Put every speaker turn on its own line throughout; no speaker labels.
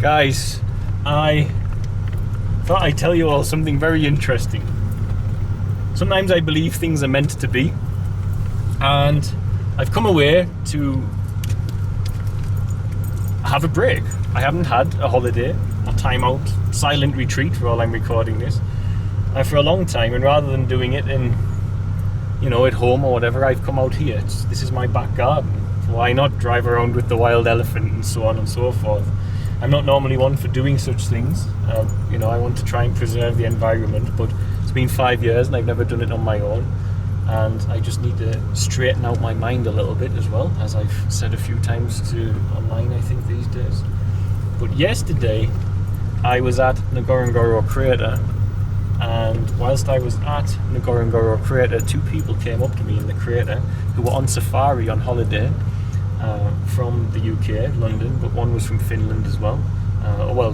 Guys, I thought I'd tell you all something very interesting. Sometimes I believe things are meant to be, and I've come away to have a break. I haven't had a holiday, a time out, silent retreat while I'm recording this for a long time, and rather than doing it in, at home or whatever, I've come out here. This is my back garden. Why not drive around with the wild elephant and so on and so forth? I'm not normally one for doing such things. I want to try and preserve the environment, but it's been 5 years and I've never done it on my own. And I just need to straighten out my mind a little bit as well, as I've said a few times online, I think, these days. But yesterday, I was at Ngorongoro Crater, and whilst I was at Ngorongoro Crater, two people came up to me in the crater who were on safari on holiday from the UK, London, but one was from Finland as well.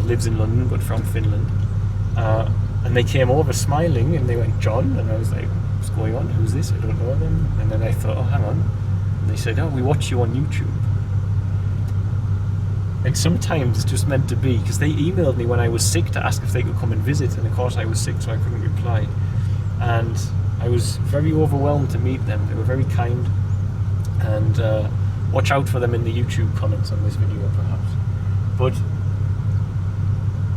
Lives in London, but from Finland. And they came over smiling, and they went, "John," and I was like, "What's going on? Who's this? I don't know them." And then I thought, "Oh, hang on." And they said, "Oh, we watch you on YouTube." And sometimes it's just meant to be, because they emailed me when I was sick to ask if they could come and visit, and of course I was sick, so I couldn't reply. And I was very overwhelmed to meet them. They were very kind, and watch out for them in the YouTube comments on this video, perhaps. But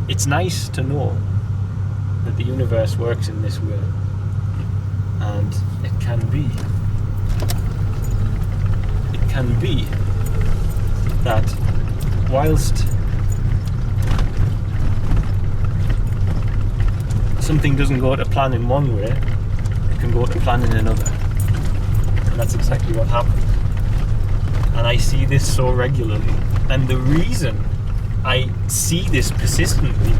it's nice to know that the universe works in this way, and it can be that whilst something doesn't go to plan in one way, it can go to plan in another. And that's exactly what happened. And I see this so regularly. And the reason I see this persistently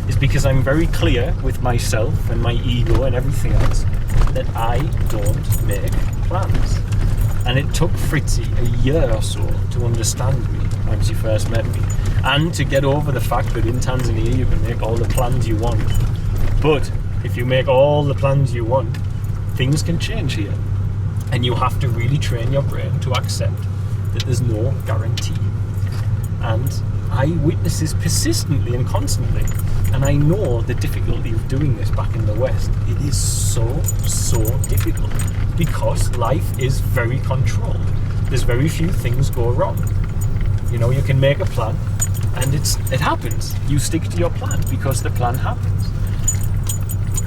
is because I'm very clear with myself and my ego and everything else that I don't make plans. And it took Fritzy a year or so to understand me when she first met me, and to get over the fact that in Tanzania you can make all the plans you want. But if you make all the plans you want, things can change here. And you have to really train your brain to accept that there's no guarantee. And I witness this persistently and constantly. And I know the difficulty of doing this back in the West. It is so difficult, because life is very controlled. There's very few things go wrong. You can make a plan, and it happens. You stick to your plan because the plan happens.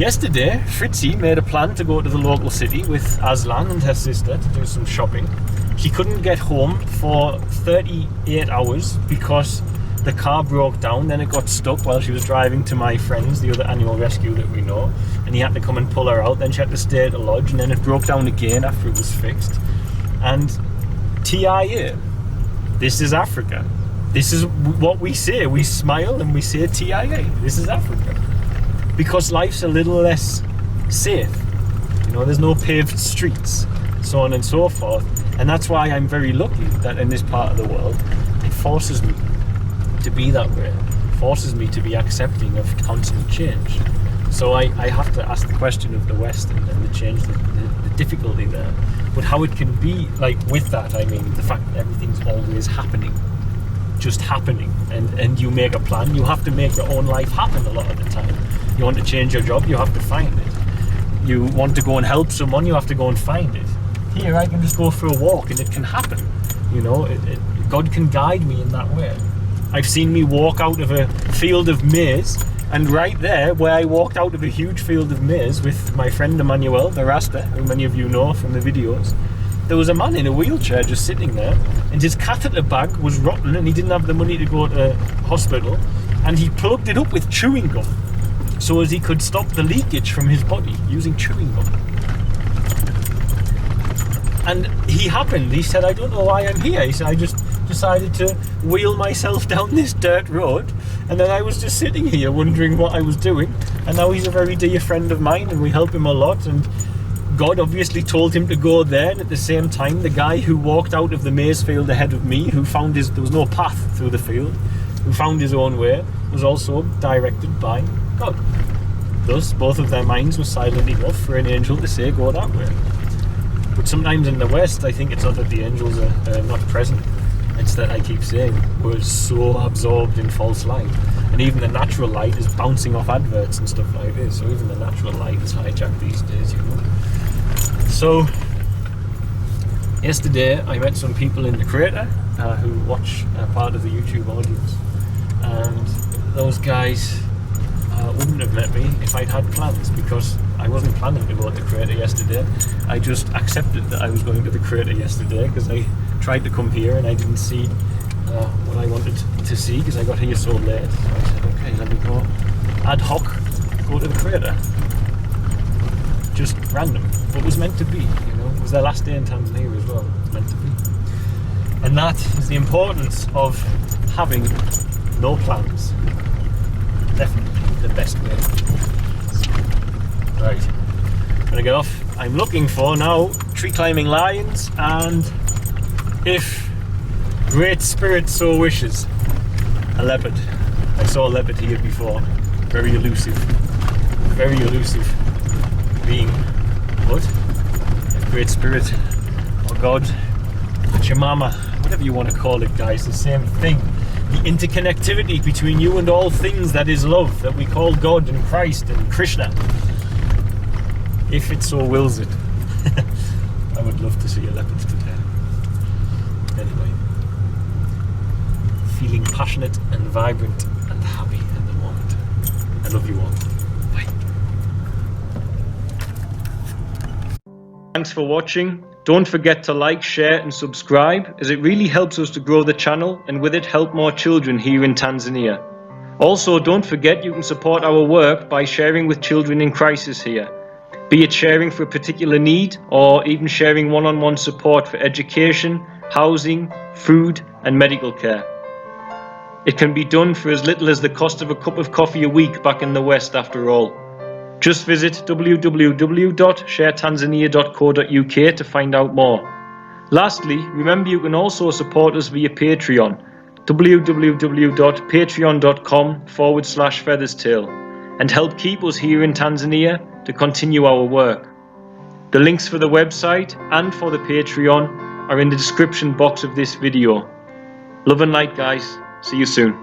Yesterday, Fritzy made a plan to go to the local city with Aslan and her sister to do some shopping. She couldn't get home for 38 hours because the car broke down, then it got stuck while she was driving to my friends, the other animal rescue that we know, and he had to come and pull her out. Then she had to stay at a lodge, and then it broke down again after it was fixed. And TIA, this is Africa. This is what we say. We smile and we say TIA, this is Africa. Because life's a little less safe. There's no paved streets, so on and so forth. And that's why I'm very lucky that in this part of the world, it forces me to be that way. It forces me to be accepting of constant change. So I have to ask the question of the West and the change, the difficulty there. But how it can be, with that, I mean the fact that everything's always happening. Just happening. And you make a plan. You have to make your own life happen a lot of the time. You want to change your job, you have to find it. You want to go and help someone, you have to go and find it. Here, I can just go for a walk and it can happen. God can guide me in that way. I've seen me walk out of a field of maize, and right there, where I walked out of a huge field of maize with my friend Emmanuel, the Rasta, who many of you know from the videos, there was a man in a wheelchair just sitting there, and his catheter bag was rotten, and he didn't have the money to go to hospital, and he plugged it up with chewing gum, so as he could stop the leakage from his body using chewing gum. And he said, "I don't know why I'm here." He said, "I just decided to wheel myself down this dirt road, and then I was just sitting here wondering what I was doing, and now he's a very dear friend of mine, and we help him a lot, and God obviously told him to go there." And at the same time, the guy who walked out of the maize field ahead of me, there was no path through the field, who found his own way, was also directed by God. Thus, both of their minds were silent enough for an angel to say, "Go that way." But sometimes in the West, I think it's not that the angels are not present. It's that I keep saying, we're so absorbed in false light. And even the natural light is bouncing off adverts and stuff like this. So even the natural light is hijacked these days, you know. So, yesterday I met some people in the crater who watch part of the YouTube audience. And those guys wouldn't have met me if I'd had plans, because I wasn't planning to go to the crater yesterday. I just accepted that I was going to the crater yesterday because I tried to come here and I didn't see what I wanted to see because I got here so late. So I said, okay, let me go ad hoc, go to the crater. Just random. What was meant to be, you know. It was their last day in Tanzania as well. It was meant to be. And that is the importance of having no plans. Definitely the best way. Right, I'm gonna get off. I'm looking for now tree climbing lions, and if Great Spirit so wishes, a leopard. I saw a leopard here before. Very elusive being. What? A Great Spirit, or God, Wanyama, whatever you want to call it, guys, the same thing. The interconnectivity between you and all things that is love, that we call God and Christ and Krishna. If it so wills it. I would love to see a leopard today. Anyway. Feeling passionate and vibrant and happy at the moment. I love you all. Bye. Thanks for watching. Don't forget to like, share and subscribe, as it really helps us to grow the channel and with it help more children here in Tanzania. Also, don't forget you can support our work by sharing with children in crisis here, be it sharing for a particular need or even sharing one-on-one support for education, housing, food and medical care. It can be done for as little as the cost of a cup of coffee a week back in the West after all. Just visit www.sharetanzania.co.uk to find out more. Lastly, remember you can also support us via Patreon, www.patreon.com/featherstail, and help keep us here in Tanzania to continue our work. The links for the website and for the Patreon are in the description box of this video. Love and light, guys. See you soon.